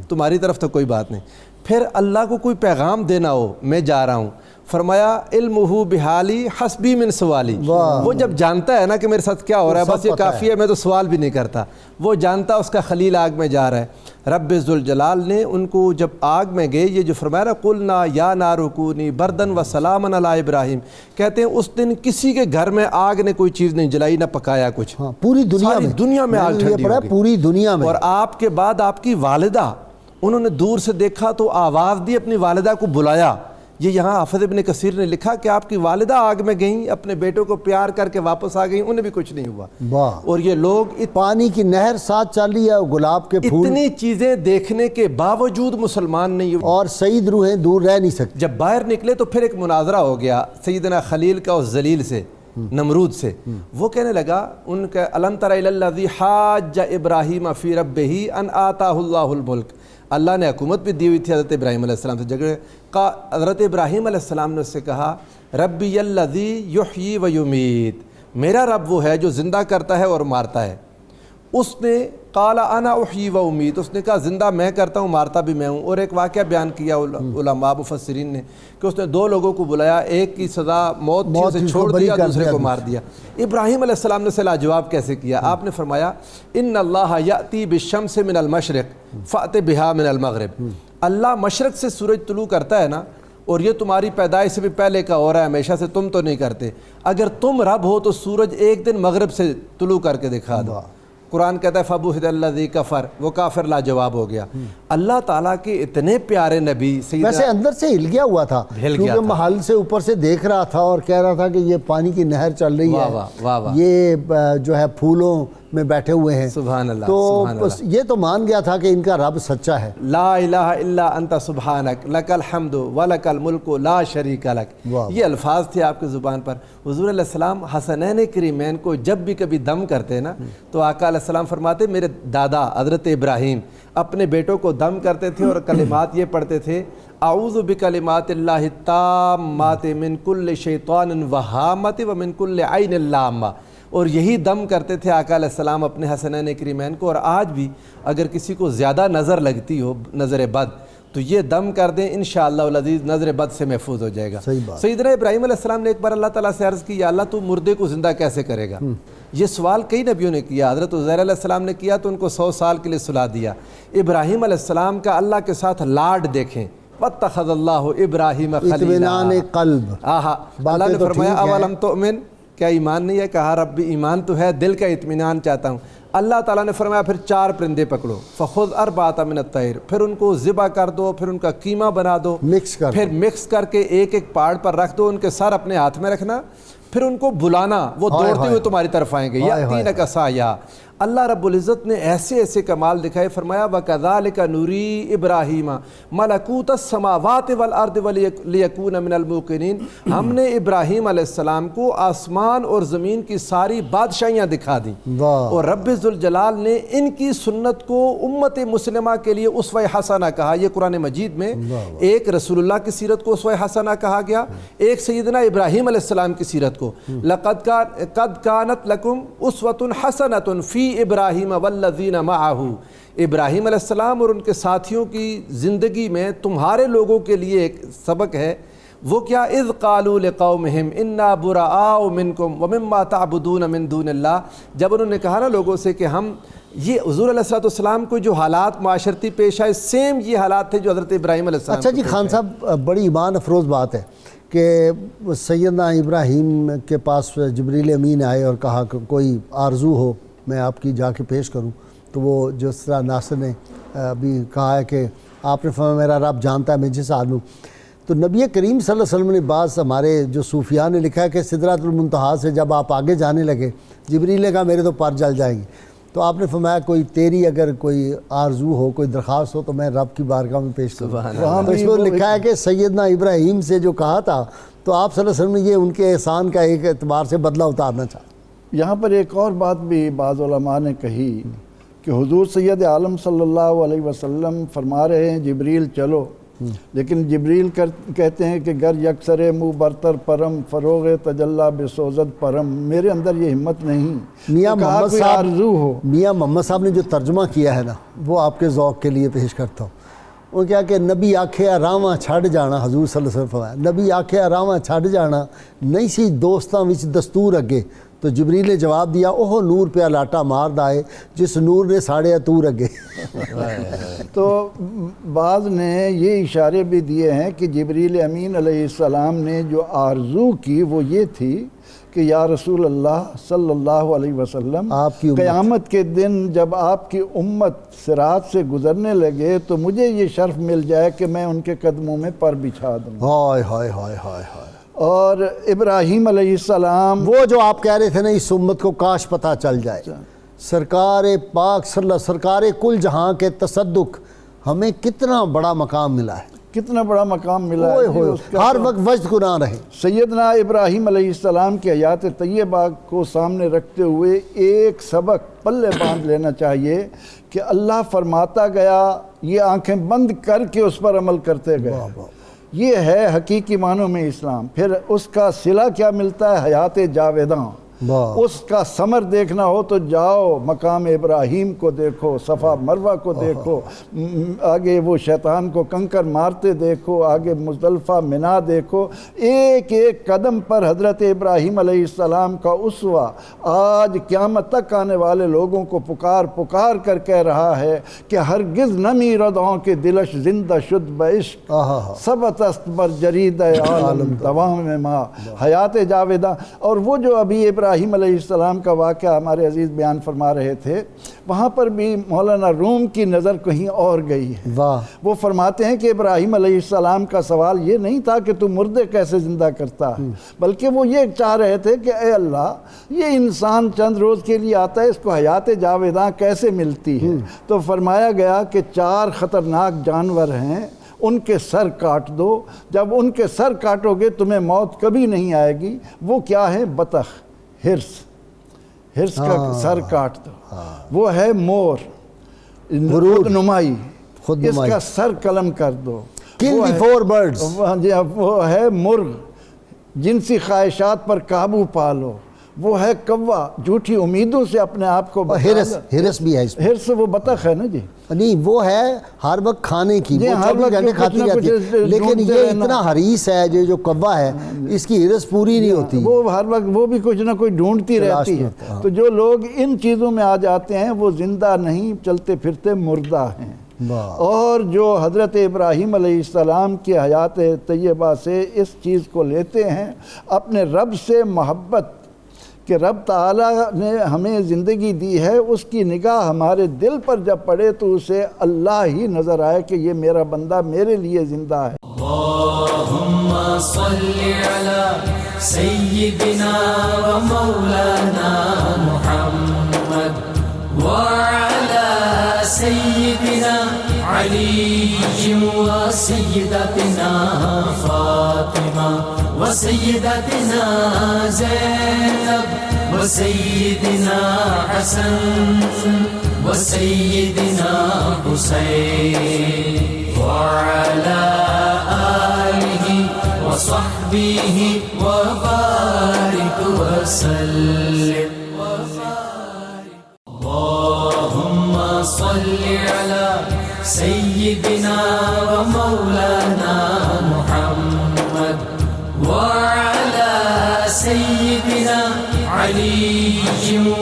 تمہاری طرف تو کوئی بات نہیں. پھر اللہ کو کوئی پیغام دینا ہو، میں جا رہا ہوں، فرمایا علمہ بحالی حسبی من سوالی. وہ جب جانتا ہے نا کہ میرے ساتھ کیا ہو رہا ہے بس یہ کافی ہے، میں تو سوال بھی نہیں کرتا. وہ جانتا اس کا خلیل آگ میں جا رہا ہے. رب ذوالجلال نے ان کو جب آگ میں گئے، یہ جو فرمایا قلنا یا نار کونی بردن و سلاما علی ابراہیم، کہتے ہیں اس دن کسی کے گھر میں آگ نے کوئی چیز نہیں جلائی نہ پکایا کچھ. پوری دنیا میں آگ ٹھنڈی ہو گئی پوری دنیا میں. اور آپ کے بعد آپ کی والدہ، انہوں نے دور سے دیکھا تو آواز دی، اپنی والدہ کو بلایا. یہ یہاں حافظ ابن کثیر نے لکھا کہ آپ کی والدہ آگ میں گئیں، اپنے بیٹوں کو پیار کر کے واپس آ گئیں، انہیں بھی کچھ نہیں ہوا. اور یہ لوگ پانی کی نہر ساتھ چلی ہے، گلاب کے پھول، اتنی چیزیں دیکھنے کے باوجود مسلمان نہیں ہوئے اور سعید روحیں دور رہ نہیں سکتی. جب باہر نکلے تو پھر ایک مناظرہ ہو گیا سیدنا خلیل کا اس ذلیل سے، نمرود سے. وہ کہنے لگا ان کا الم تر الی الذی حاج ابراہیم فی ربہ ان آتاہ اللہ الملک. اللہ نے حکومت بھی دی ہوئی تھی حضرت ابراہیم علیہ السلام سے جھگڑے کا. حضرت ابراہیم علیہ السلام نے اس سے کہا ربی الذی یحیی و یمیت، میرا رب وہ ہے جو زندہ کرتا ہے اور مارتا ہے. اس نے قال انا احیی و امیت، اس نے کہا زندہ میں کرتا ہوں مارتا بھی میں ہوں. اور ایک واقعہ بیان کیا علماء مفسرین نے کہ اس نے دو لوگوں کو بلایا، ایک کی سزا موت تھی اسے چھوڑ دیا، دوسرے کو مار دیا. ابراہیم علیہ السلام نے اسے لاجواب کیسے کیا؟ آپ نے فرمایا ان اللہ یأتی بالشمس من المشرق فأت بہا من المغرب. اللہ مشرق سے سورج طلوع کرتا ہے نا، اور یہ تمہاری پیدائش سے بھی پہلے کا ہو رہا ہے، ہمیشہ سے تم تو نہیں کرتے. اگر تم رب ہو تو سورج ایک دن مغرب سے طلوع کر کے دکھا دو. قرآن کہتا ہے فَبُہِتَ الَّذِي كَفَرَ، وہ کافر لاجواب ہو گیا. اللہ تعالیٰ کے اتنے پیارے نبی سیدنا ویسے اندر سے ہل گیا ہوا تھا ہل گیا کیونکہ تھا۔ محل سے اوپر سے دیکھ رہا تھا اور کہہ رہا تھا کہ یہ پانی کی نہر چل رہی واہ واہ واہ ہے، واہ۔ یہ جو ہے پھولوں میں بیٹھے ہوئے ہیں، سبحان اللہ تو سبحان اللہ۔ یہ تو مان گیا تھا کہ ان کا رب سچا ہے۔ لا الہ الا انت سبحانک لک الحمد ولک الملک لا شریک لک، واہ۔ یہ الفاظ تھے آپ کی زبان پر۔ حضور علیہ السلام حسنین کریمین کو جب بھی کبھی دم کرتے نا تو آقا علیہ السلام فرماتے میرے دادا حضرت ابراہیم اپنے بیٹوں کو دم کرتے تھے اور کلمات یہ پڑھتے تھے، اعوذ بکلمات اللہ التامات من کل شیطان وہامت ومن کل عین لامہ، اور یہی دم کرتے تھے آقا علیہ السلام اپنے حسنین کریمین کو۔ اور آج بھی اگر کسی کو زیادہ نظر لگتی ہو، نظر بد، تو یہ دم کر دیں انشاءاللہ العزیز نظر بد سے محفوظ ہو جائے گا۔ صحیح بات۔ سیدنا ابراہیم علیہ السلام نے ایک بار اللہ تعالیٰ سے عرض کی، یا اللہ تو مردے کو زندہ کیسے کرے گا؟ یہ سوال کئی نبیوں نے کیا، حضرت عزیر علیہ السلام نے کیا تو ان کو 100 سال کے لیے سلا دیا۔ ابراہیم علیہ السلام کا اللہ کے ساتھ لاڈ دیکھیں، وَاتَّخَذَ اللَّهُ إِبْرَاهِيمَ خَلِيلًا، اطمینان قلب۔ اللہ نے فرمایا اولم تؤمن، کیا ایمان نہیں ہے؟ کہا رب ایمان تو ہے، دل کا اطمینان چاہتا ہوں۔ اللہ تعالیٰ نے فرمایا پھر 4 پرندے پکڑو، فخذ 4 من الطیر، پھر ان کو ذبح کر دو، پھر ان کا قیمہ بنا دو، مکس کر پھر مکس کر کے ایک ایک پہاڑ پر رکھ دو، ان کے سر اپنے ہاتھ میں رکھنا، پھر ان کو بلانا، وہ دوڑتے ہوئے تمہاری طرف آئیں گے، یاتینک سعیا۔ اللہ رب العزت نے ایسے ایسے کمال دکھائے، فرمایا وَكَذَلِكَ نُرِي إِبْرَاهِيمَ مَلَكُوتَ السَّمَاوَاتِ وَالْأَرْضِ وَلِيَكُونَ مِنَ الْمُوقِنِينَ، ہم نے ابراہیم علیہ السلام کو آسمان اور زمین کی ساری بادشاہیاں دکھا دیں، اور رب ذوالجلال نے ان کی سنت کو امت مسلمہ کے لیے اسوہ حسنہ کہا۔ یہ قرآن مجید میں ایک رسول اللہ کی سیرت کو اسوہ حسنہ کہا گیا، ایک سیدنا ابراہیم علیہ السلام کی سیرت کو قد كانت لكم اسوة حسنة في ابراہیم والذین معہ، ابراہیم علیہ السلام اور ان کے ساتھیوں کی زندگی میں تمہارے لوگوں کے لیے ایک سبق ہے، وہ کیا؟ اذ قالوا لقومہم انا براء منکم ومما تعبدون من دون اللہ، جب انہوں نے کہا نا لوگوں سے کہ ہم، یہ حضور علیہ السلام کو جو حالات معاشرتی پیش آئے سیم یہ حالات تھے جو حضرت ابراہیم علیہ السلام۔ اچھا جی خان صاحب، بڑی ایمان افروز بات ہے کہ سیدنا ابراہیم کے پاس جبریل امین آئے اور کہا کہ کوئی آرزو ہو میں آپ کی جا کے پیش کروں، تو وہ جس طرح ناصر نے ابھی کہا ہے کہ آپ نے فرمایا میرا رب جانتا ہے میں جس حال ہوں، تو نبی کریم صلی اللہ علیہ وسلم نے بعض ہمارے جو صوفیاء نے لکھا ہے کہ سدرۃ المنتہا سے جب آپ آگے جانے لگے جبریل نے کہا میرے تو پر جل جائیں گے، تو آپ نے فرمایا کوئی تیری اگر کوئی آرزو ہو، کوئی درخواست ہو تو میں رب کی بارگاہ میں پیش کروں۔ تو اس میں لکھا ہے کہ سیدنا ابراہیم سے جو کہا تھا تو آپ صلی اللہ علیہ وسلم نے یہ ان کے احسان کا ایک اعتبار سے بدلہ اتارنا چاہا۔ یہاں پر ایک اور بات بھی بعض علماء نے کہی کہ حضور سید عالم صلی اللہ علیہ وسلم فرما رہے ہیں جبریل چلو، لیکن جبریل کہتے ہیں کہ گر یکسر منہ برتر پرم فروغ تجلی بسوزد پرم، میرے اندر یہ ہمت نہیں۔ میاں محمد صاحب نے جو ترجمہ کیا ہے نا وہ آپ کے ذوق کے لیے پیش کرتا ہوں۔ وہ کیا کہ نبی آکھے راواں چھڑ جانا، حضور صلی اللہ علیہ وسلم فرمایا نبی آکھے راواں چھڑ جانا نہیں سی دوستاں وچ دستور اگے، تو جبریل نے جواب دیا اوہ نور پہ لاٹا مار دائے جس نور نے ساڑے تور اگے۔ تو بعض نے یہ اشارے بھی دیے ہیں کہ جبریل امین علیہ السلام نے جو آرزو کی وہ یہ تھی کہ یا رسول اللہ صلی اللہ علیہ وسلم، آپ کی قیامت کے دن جب آپ کی امت صراط سے گزرنے لگے تو مجھے یہ شرف مل جائے کہ میں ان کے قدموں میں پر بچھا دوں۔ ہائے ہائے ہائے ہائے ہائے۔ اور ابراہیم علیہ السلام، وہ جو آپ کہہ رہے تھے نا اس امت کو کاش پتہ چل جائے، سرکار پاک صلی اللہ سرکار کل جہاں کے تصدق ہمیں کتنا بڑا مقام ملا ہے، کتنا بڑا مقام ملا ہے، ہر وقت وجد گناہ رہے۔ سیدنا ابراہیم علیہ السلام کے حیات طیبہ کو سامنے رکھتے ہوئے ایک سبق پلے باندھ لینا چاہیے کہ اللہ فرماتا گیا، یہ آنکھیں بند کر کے اس پر عمل کرتے گئے، یہ ہے حقیقی معنوں میں اسلام۔ پھر اس کا صلہ کیا ملتا ہے؟ حیات جاویداں۔ اس کا ثمر دیکھنا ہو تو جاؤ مقام ابراہیم کو دیکھو، صفا مروہ کو دیکھو، آگے وہ شیطان کو کنکر مارتے دیکھو، آگے مزدلفہ منا دیکھو، ایک ایک قدم پر حضرت ابراہیم علیہ السلام کا اسوہ آج قیامت تک آنے والے لوگوں کو پکار پکار کر کہہ رہا ہے کہ ہرگز نمی ردوں کے دلش زندہ شد بعشق، ثبت است بر جرید عالم دوام ما حیات جاویدہ۔ اور وہ جو ابھی ابراہیم ابراہیم علیہ السلام کا واقعہ ہمارے عزیز بیان فرما رہے تھے، وہاں پر بھی مولانا روم کی نظر کہیں اور گئی ہے۔ واہ، وہ فرماتے ہیں کہ ابراہیم علیہ السلام کا سوال یہ نہیں تھا کہ تو مردے کیسے زندہ کرتا ہے، بلکہ وہ یہ چاہ رہے تھے کہ اے اللہ، یہ انسان چند روز کے لیے آتا ہے، اس کو حیات جاویداں کیسے ملتی ہے؟ تو فرمایا گیا کہ 4 خطرناک جانور ہیں، ان کے سر کاٹ دو، جب ان کے سر کاٹو گے تمہیں موت کبھی نہیں آئے گی۔ وہ کیا ہے؟ بطخ، ہرس کا سر کاٹ دو، وہ ہے مور، خود نمائی، اس کا سر قلم کر دو، kill the 4 birds، وہ ہے مرغ، جنسی خواہشات پر قابو پالو، وہ ہے کوا، جھوٹی امیدوں سے اپنے آپ کو ہرس بھی ہے اس میں، ہرس وہ بطخ ہے نا جی، نہیں وہ ہے ہر وقت کھانے کی، وہ 24 گھنٹے کھاتی رہتی ہے، لیکن یہ اتنا حریص ہے جو کوا ہے، اس کی ہرس پوری نہیں ہوتی، وہ ہر وقت وہ بھی کچھ نہ کچھ ڈھونڈتی رہتی ہے۔ تو جو لوگ ان چیزوں میں آ جاتے ہیں وہ زندہ نہیں، چلتے پھرتے مردہ ہیں۔ اور جو حضرت ابراہیم علیہ السلام کی حیات طیبہ سے اس چیز کو لیتے ہیں، اپنے رب سے محبت کہ رب تعالیٰ نے ہمیں زندگی دی ہے، اس کی نگاہ ہمارے دل پر جب پڑے تو اسے اللہ ہی نظر آئے کہ یہ میرا بندہ میرے لیے زندہ ہے۔ اللہم صلی علی سیدنا و مولانا محمد وعلی سیدنا علی و سیدتنا فاطمہ و سیدتنا زینب و سیدنا حسن و سیدنا حسین وعلی آلہ و صحبہ و بارک وسلم۔ اللہم صلی علی سیدنا و مولانا محمد وعلی سیدنا علی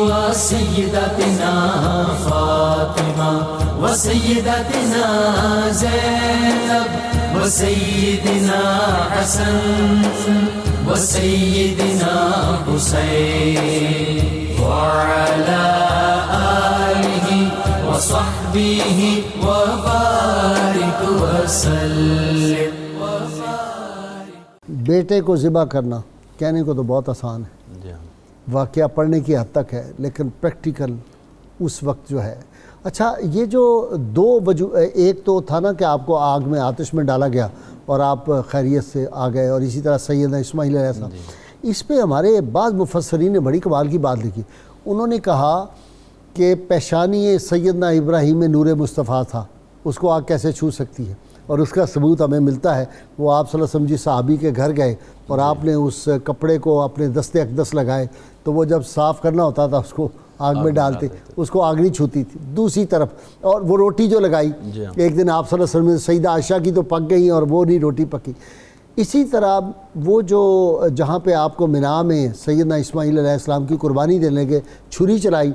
و سیدتنا فاطمہ و سیدتنا زینب و سیدنا حسن و سیدنا حسین وعلی آلہ و صحبہ و بارک وسلم۔ بیٹے کو ذبح کرنا کہنے کو تو بہت آسان ہے، واقعہ پڑھنے کی حد تک ہے، لیکن پریکٹیکل اس وقت جو ہے۔ اچھا، یہ جو 2 وجہ، ایک تو تھا نا کہ آپ کو آگ میں آتش میں ڈالا گیا اور آپ خیریت سے آ گئے، اور اسی طرح سیدنا اسماعیل علیہ السلام، اس پہ ہمارے بعض مفسرین نے بڑی کمال کی بات لکھی۔ انہوں نے کہا کہ پیشانی سیدنا ابراہیم میں نور مصطفیٰ تھا، اس کو آگ کیسے چھو سکتی ہے؟ اور اس کا ثبوت ہمیں ملتا ہے، وہ آپ صلی اللہ علیہ وسلم جس صحابی کے گھر گئے اور آپ نے اس کپڑے کو اپنے دست اقدس لگائے تو وہ جب صاف کرنا ہوتا تھا اس کو آگ میں ڈالتے، اس کو آگ نہیں چھوتی تھی۔ دوسری طرف اور وہ روٹی جو لگائی، ایک دن آپ صلی اللہ علیہ وسلم سیدہ عائشہ کی تو پک گئی اور وہ نہیں روٹی پکی۔ اسی طرح وہ جو جہاں پہ آپ کو مینا میں سیدنا اسماعیل علیہ السلام کی قربانی دینے کے چھری چلائی،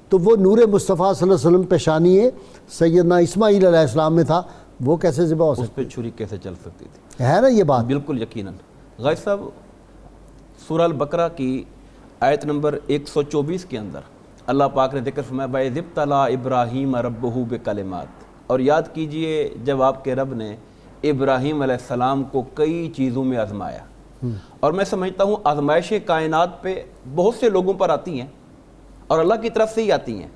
تو وہ نور مصطفیٰ صلی اللہ علیہ وسلم پیشانی سیدنا اسماعیل علیہ السلام میں تھا، وہ کیسے ذبح ہو سکتی؟ اس پہ چھری کیسے چل سکتی تھی؟ ہے نا یہ بات؟ بالکل یقیناً۔ غازی صاحب، سورہ البقرہ کی آیت نمبر 124 کے اندر اللہ پاک نے ذکر فرمایا وَإِذِ ابْتَلَىٰ إِبْرَاهِيمَ رَبُّهُ بِكَلِمَاتٍ، اور یاد کیجئے جب آپ کے رب نے ابراہیم علیہ السلام کو کئی چیزوں میں آزمایا، اور میں سمجھتا ہوں آزمائشیں کائنات پہ بہت سے لوگوں پر آتی ہیں اور اللہ کی طرف سے ہی آتی ہیں،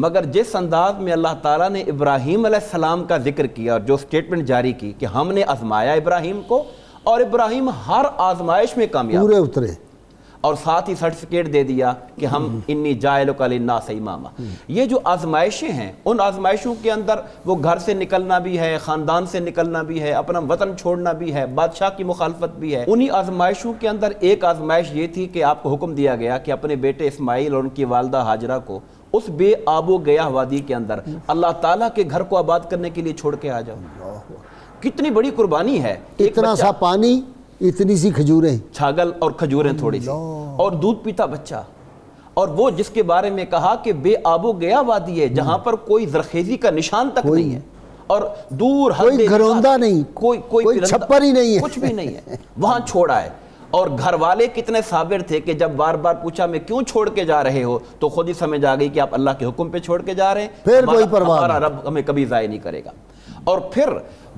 مگر جس انداز میں اللہ تعالیٰ نے ابراہیم علیہ السلام کا ذکر کیا اور جو سٹیٹمنٹ جاری کی کہ ہم نے آزمایا ابراہیم کو اور ابراہیم ہر آزمائش میں کامیاب پورے اترے، اور ساتھ ہی سرٹیفکیٹ دے دیا کہ ہم انی جاعلک للناس اماما۔ یہ جو آزمائشیں ہیں، ان آزمائشوں کے اندر وہ گھر سے نکلنا بھی ہے، خاندان سے نکلنا بھی ہے، اپنا وطن چھوڑنا بھی ہے، بادشاہ کی مخالفت بھی ہے۔ انہی آزمائشوں کے اندر ایک آزمائش یہ تھی کہ آپ کو حکم دیا گیا کہ اپنے بیٹے اسماعیل اور ان کی والدہ ہاجرہ کو اس بے آب و گیاہ وادی کے اندر اللہ تعالیٰ کے گھر کو آباد کرنے کے لیے چھوڑ کے آ جاؤ۔ کتنی بڑی قربانی ہے، اتنا سا پانی، اتنی سی کھجوریں، چھاگل اور کھجوریں تھوڑی سی، اور دودھ پیتا بچہ، اور وہ جس کے بارے میں کہا کہ بے آب و گیا وادی ہے جہاں پر کوئی زرخیزی کا نشان تک نہیں ہے، اور دور کوئی گھروندہ نہیں، کوئی چھپر ہی نہیں ہے، کچھ بھی نہیں ہے، وہاں چھوڑا ہے۔ اور گھر والے کتنے صابر تھے کہ جب بار بار پوچھا میں کیوں چھوڑ کے جا رہے ہو تو خود ہی سمجھ آ گئی کہ آپ اللہ کے حکم پہ چھوڑ کے جا رہے ہیں، پھر کوئی پرواہ ہمارا رب ہمیں کبھی ضائع نہیں کرے گا۔ اور پھر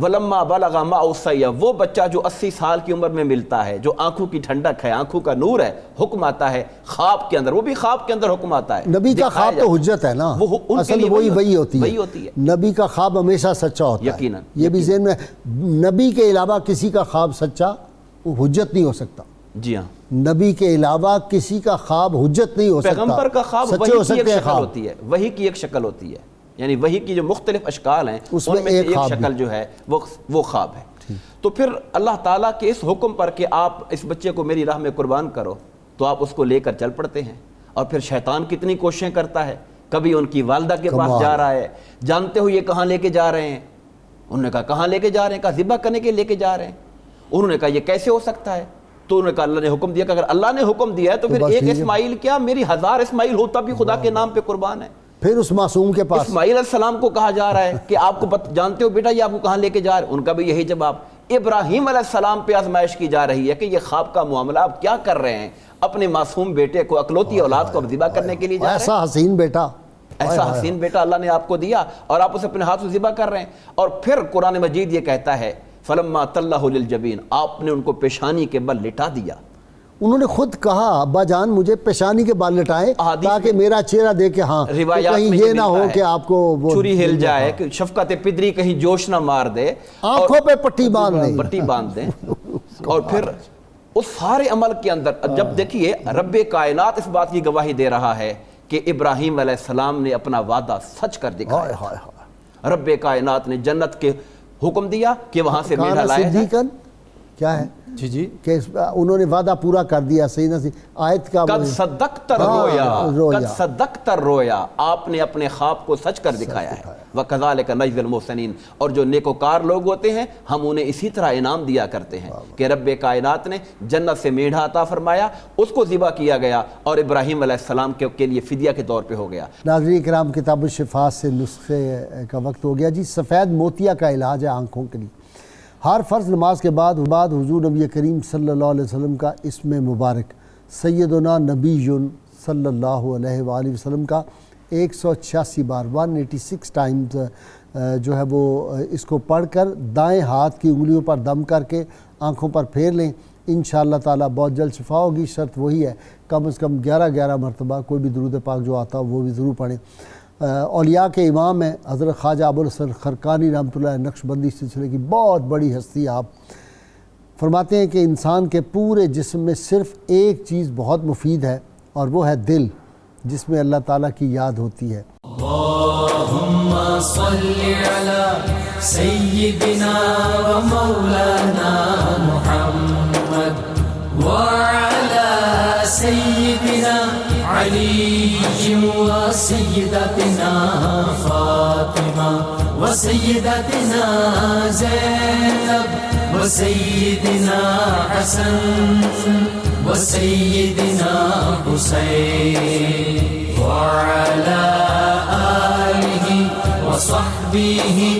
وَلَمَّا بَلَغَ مَعَهُ السَّعْيَ، وہ بچہ جو 80 سال کی عمر میں ملتا ہے، جو آنکھوں کی ٹھنڈک ہے، آنکھوں کا نور ہے، حکم آتا ہے خواب کے اندر، وہ بھی خواب کے اندر حکم آتا ہے۔ نبی کا خواب تو حجت ہے نا، اصل وہی ہوتی ہے، نبی کا خواب ہمیشہ سچا ہوتا ہے، یقیناً یہ بھی ذہن میں، نبی کے علاوہ کسی کا خواب سچا حجت نہیں ہو سکتا۔ جی ہاں، نبی کے علاوہ کسی کا خواب حجت نہیں ہو سکتا۔ پیغمبر کا خواب سچے ہو وہی کی ایک سکتے ہیں شکل خواب، ہوتی ہے، وہی کی ایک شکل ہوتی ہے، یعنی وہی کی جو مختلف اشکال ہیں اس ان میں میں سے ایک ایک خواب شکل جو ہے وہ خواب ہے۔ تو پھر اللہ تعالیٰ کے اس حکم پر کہ آپ اس بچے کو میری راہ میں قربان کرو تو آپ اس کو لے کر چل پڑتے ہیں، اور پھر شیطان کتنی کوششیں کرتا ہے، کبھی ان کی والدہ کے پاس جا رہا ہے، جانتے ہو یہ کہاں لے کے جا رہے ہیں؟ انہوں نے کہا کہاں لے کے جا رہے ہیں؟ کہا ذبح کرنے کے لے کے جا رہے ہیں۔ انہوں نے کہا یہ کیسے ہو سکتا ہے؟ تو انہوں نے کہا اللہ نے حکم دیا کہ اگر اللہ نے حکم دیا ہے تو پھر ایک اسماعیل کیا میری 1000 اسماعیل ہو تب بھی خدا کے نام پہ قربان ہے۔ پھر اس معصوم کے پاس اسماعیل علیہ السلام کو کہا جا رہا ہے کہ آپ کو جانتے ہو بیٹا یہ آپ کو کہاں لے کے جا رہے ہیں؟ ان کا بھی یہی جواب۔ ابراہیم علیہ السلام پہ آزمائش کی جا رہی ہے کہ یہ خواب کا معاملہ آپ کیا کر رہے ہیں، اپنے معصوم بیٹے کو، اکلوتی اولاد کو ذبح کرنے کے لیے جا رہے ہیں۔ ایسا حسین بیٹا، ایسا حسین بیٹا اللہ نے آپ کو دیا اور آپ اسے اپنے ہاتھ سے ذبح کر رہے ہیں۔ اور پھر قرآن مجید یہ کہتا ہے فلما تلہ للجبین، آپ نے ان کو پیشانی کے بل لٹا دیا۔ انہوں نے خود کہا ابا جان مجھے پیشانی کے بال لٹائیں تاکہ میرا چہرہ دیکھے، ہاں کہیں یہ نہ ہو کہ آپ کو چھری ہل جائے، کہ شفقت پدری کہیں جوش نہ مار دے، آنکھوں پہ پٹی باندھ دیں۔ اور پھر اس سارے عمل کے اندر جب دیکھیے رب کائنات اس بات کی گواہی دے رہا ہے کہ ابراہیم علیہ السلام نے اپنا وعدہ سچ کر دکھایا۔ رب کائنات نے جنت کے حکم دیا کہ وہاں سے میڑھا لایا جائے۔ کیا ہے جی کہ انہوں نے وعدہ پورا کر دیا، سیدنا سی آیت کا قد صدقت الرؤیا، قد صدقت الرؤیا، آپ نے اپنے خواب کو سچ کر دکھایا ہے۔ وَكَذَلِكَ نَجْزِي الْمُحْسِنِينَ، اور جو نیکوکار لوگ ہوتے ہیں ہم انہیں اسی طرح انعام دیا کرتے ہیں کہ رب کائنات نے جنت سے میڑھا عطا فرمایا، اس کو ذبح کیا گیا اور ابراہیم علیہ السلام کے لیے فدیہ کے طور پہ ہو گیا۔ ناظرین کرام، کتاب الشفاء سے نسخے کا وقت ہو گیا جی۔ سفید موتیا کا علاج ہے آنکھوں کے لیے۔ ہر فرض نماز کے بعد حضور نبی کریم صلی اللہ علیہ وسلم کا اسم مبارک سیدنا نبی صلی اللہ علیہ وآلہ وسلم کا 186 بار 186 ٹائمز جو ہے وہ اس کو پڑھ کر دائیں ہاتھ کی انگلیوں پر دم کر کے آنکھوں پر پھیر لیں، انشاءاللہ تعالیٰ بہت جلد شفا ہوگی۔ شرط وہی ہے کم از کم 11 مرتبہ کوئی بھی درود پاک جو آتا وہ بھی ضرور پڑھیں۔ اولیاء کے امام ہیں حضرت خواجہ ابوالحسن خرقانی رحمۃ اللہ نقشبندی سلسلے کی بہت بڑی ہستی۔ آپ فرماتے ہیں کہ انسان کے پورے جسم میں صرف ایک چیز بہت مفید ہے اور وہ ہے دل، جس میں اللہ تعالیٰ کی یاد ہوتی ہے۔ اللہم صلی علی سیدنا و مولانا محمد وعلی سیدنا علی و سیدتنا فاطمہ و سیدتنا زینب و سیدنا حسن و سیدنا حسین وعلی آلہ و صحبہ